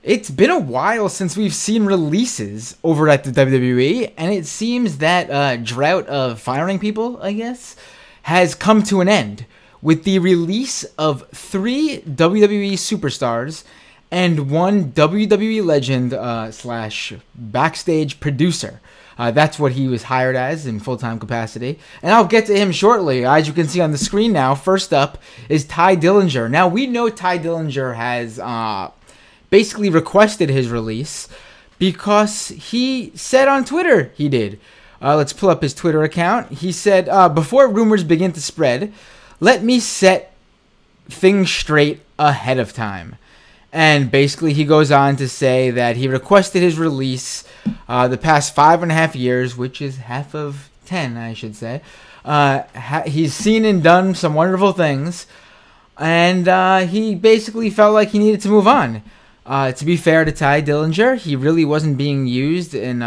It's been a while since we've seen releases over at the WWE, and it seems that drought of firing people, I guess, has come to an end with the release of 3 WWE superstars and 1 WWE legend slash backstage producer. That's what he was hired as in full-time capacity. And I'll get to him shortly. As you can see on the screen now, first up is Tye Dillinger. Now, we know Tye Dillinger has basically requested his release because he said on Twitter he did. Let's pull up his Twitter account. He said, before rumors begin to spread, let me set things straight ahead of time. And basically he goes on to say that he requested his release the past 5.5 years, which is half of 10, I should say. He's seen and done some wonderful things, and he basically felt like he needed to move on. To be fair to Tye Dillinger, he really wasn't being used in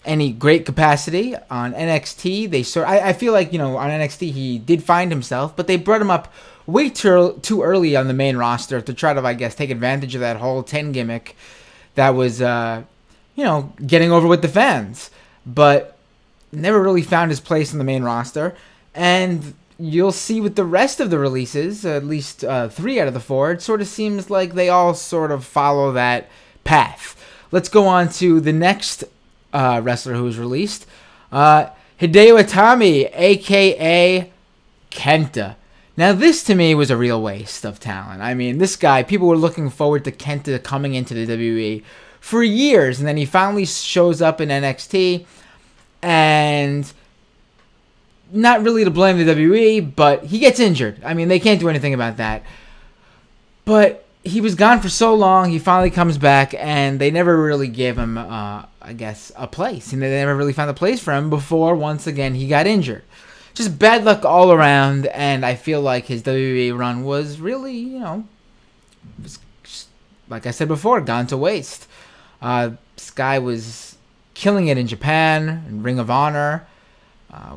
any great capacity on NXT. I feel like, on NXT he did find himself, but they brought him up way too early on the main roster to try to, I guess, take advantage of that whole 10 gimmick that was, getting over with the fans. But never really found his place in the main roster. And you'll see with the rest of the releases, at least 3 out of the 4, it sort of seems like they all sort of follow that path. Let's go on to the next wrestler who was released. Hideo Itami, a.k.a. Kenta. Now, this to me was a real waste of talent. I mean, this guy, people were looking forward to Kenta coming into the WWE for years, and then he finally shows up in NXT, and not really to blame the WWE, but he gets injured. I mean, they can't do anything about that. But he was gone for so long, he finally comes back, and they never really gave him, a place. And they never really found a place for him before, once again, he got injured. Just bad luck all around, and I feel like his WWE run was really, like I said before, gone to waste. This guy was killing it in Japan, in Ring of Honor.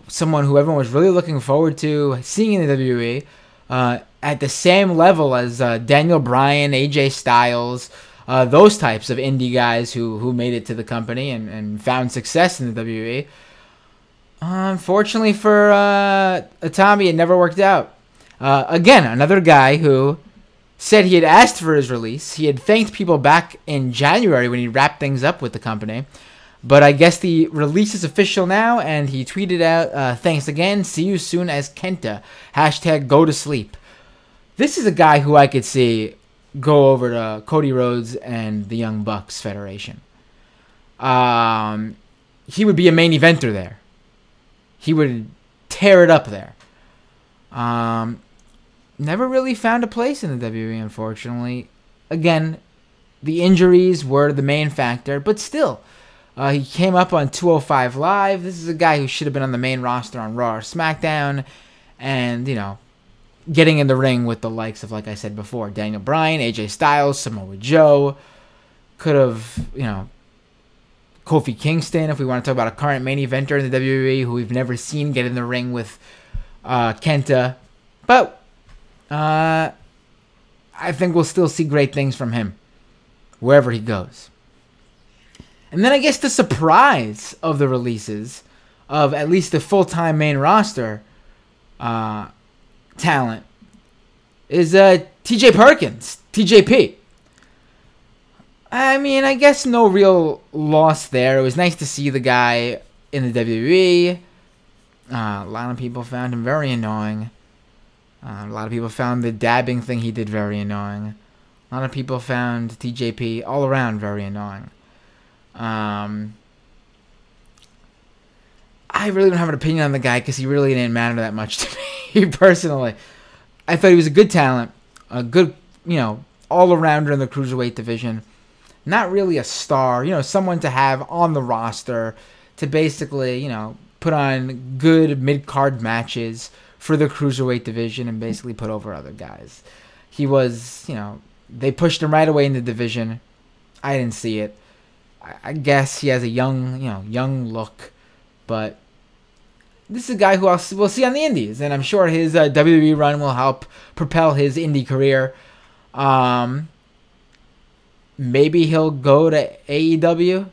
Someone who everyone was really looking forward to seeing in the WWE at the same level as Daniel Bryan, AJ Styles, those types of indie guys who made it to the company and found success in the WWE. Unfortunately for Itami, it never worked out. Again, another guy who said he had asked for his release. He had thanked people back in January when he wrapped things up with the company. But I guess the release is official now, and he tweeted out, thanks again, see you soon as Kenta, #go to sleep. This is a guy who I could see go over to Cody Rhodes and the Young Bucks Federation. He would be a main eventer there. He would tear it up there. Never really found a place in the WWE, unfortunately. Again, the injuries were the main factor, but still. He came up on 205 Live. This is a guy who should have been on the main roster on Raw or SmackDown. And, getting in the ring with the likes of, like I said before, Daniel Bryan, AJ Styles, Samoa Joe. Could have, Kofi Kingston, if we want to talk about a current main eventer in the WWE who we've never seen get in the ring with Kenta. But I think we'll still see great things from him wherever he goes. And then I guess the surprise of the releases of at least the full-time main roster talent is TJ Perkins, TJP. I mean, I guess no real loss there. It was nice to see the guy in the WWE. A lot of people found him very annoying. A lot of people found the dabbing thing he did very annoying. A lot of people found TJP all around very annoying. I really don't have an opinion on the guy because he really didn't matter that much to me personally. I thought he was a good talent, a good, all-arounder in the cruiserweight division. Not really a star, someone to have on the roster to basically, put on good mid-card matches for the cruiserweight division and basically put over other guys. He was, they pushed him right away in the division. I didn't see it. I guess he has a young look, but this is a guy who we'll see on the Indies, and I'm sure his WWE run will help propel his indie career. maybe he'll go to AEW.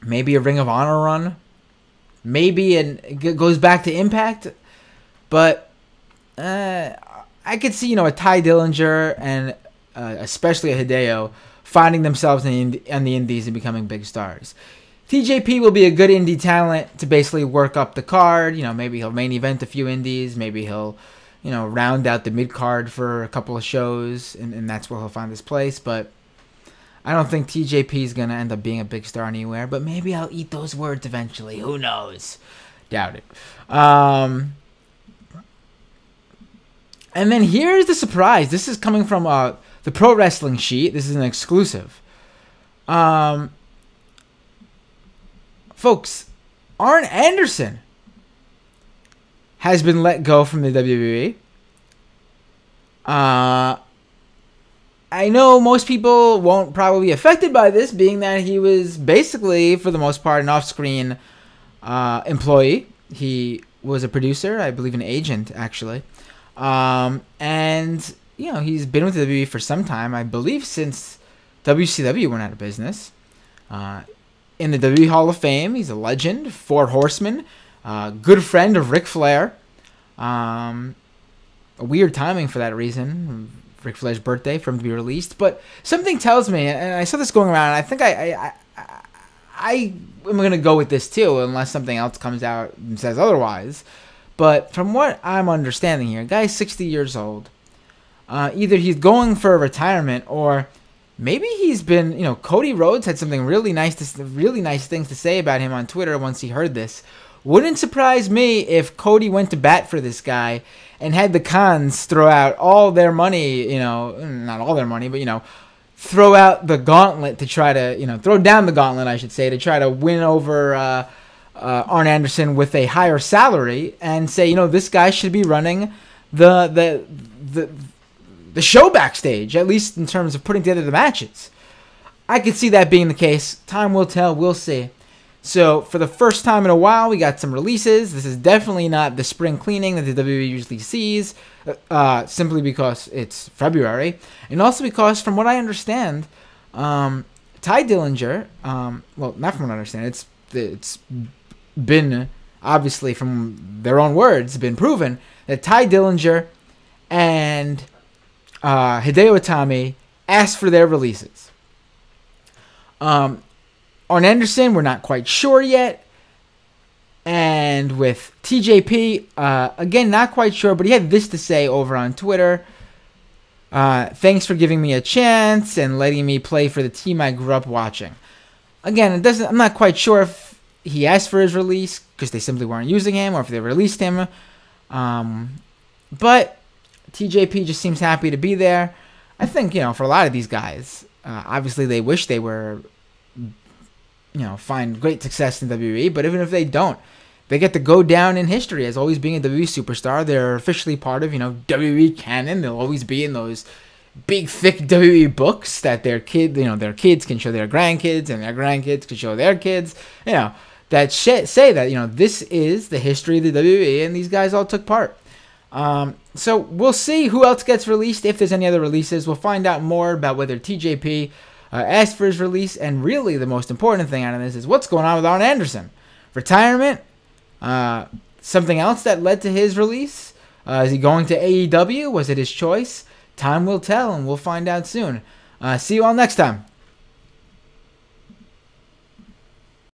Maybe a Ring of Honor run. Maybe it goes back to Impact. But I could see, a Tye Dillinger and especially a Hideo finding themselves on the indies and becoming big stars. TJP will be a good indie talent to basically work up the card. Maybe he'll main event a few indies. Maybe he'll, round out the mid-card for a couple of shows, and that's where he'll find his place. But I don't think TJP is going to end up being a big star anywhere, but maybe I'll eat those words eventually. Who knows? Doubt it. And then here's the surprise. This is coming from the Pro Wrestling Sheet. This is an exclusive. Folks, Arn Anderson has been let go from the WWE. I know most people won't probably be affected by this, being that he was basically, for the most part, an off-screen employee. He was a producer, I believe an agent, actually. And, he's been with the WWE for some time, I believe since WCW went out of business. In the WWE Hall of Fame, he's a legend, 4 Horsemen, good friend of Ric Flair. A weird timing for that reason. Ric Flair's birthday for him to be released, but something tells me, and I saw this going around, and I think I am going to go with this too, unless something else comes out and says otherwise. But from what I'm understanding here, guy's 60 years old. Either he's going for a retirement, or maybe he's been, Cody Rhodes had something really nice things to say about him on Twitter once he heard this. Wouldn't surprise me if Cody went to bat for this guy and had the Khans throw out all their money, not all their money, but, throw out the gauntlet to try to, throw down the gauntlet, I should say, to try to win over Arn Anderson with a higher salary and say, this guy should be running the show backstage, at least in terms of putting together the matches. I could see that being the case. Time will tell. We'll see. So, for the first time in a while, we got some releases. This is definitely not the spring cleaning that the WWE usually sees, simply because it's February. And also because, from what I understand, Tye Dillinger, well, not from what I understand, it's been, obviously, from their own words, been proven that Tye Dillinger and Hideo Itami asked for their releases. Arn Anderson, we're not quite sure yet. And with TJP, again, not quite sure, but he had this to say over on Twitter. Thanks for giving me a chance and letting me play for the team I grew up watching. Again, I'm not quite sure if he asked for his release because they simply weren't using him, or if they released him. But TJP just seems happy to be there. I think, for a lot of these guys, obviously they wish they were, find great success in WWE, but even if they don't, they get to go down in history as always being a WWE superstar. They're officially part of, WWE canon. They'll always be in those big, thick WWE books that their kids can show their grandkids, and their grandkids can show their kids, that say that, this is the history of the WWE, and these guys all took part. So we'll see who else gets released, if there's any other releases. We'll find out more about whether TJP asked for his release, and really the most important thing out of this is what's going on with Arn Anderson. Retirement? Something else that led to his release? Is he going to AEW? Was it his choice? Time will tell, and we'll find out soon. See you all next time.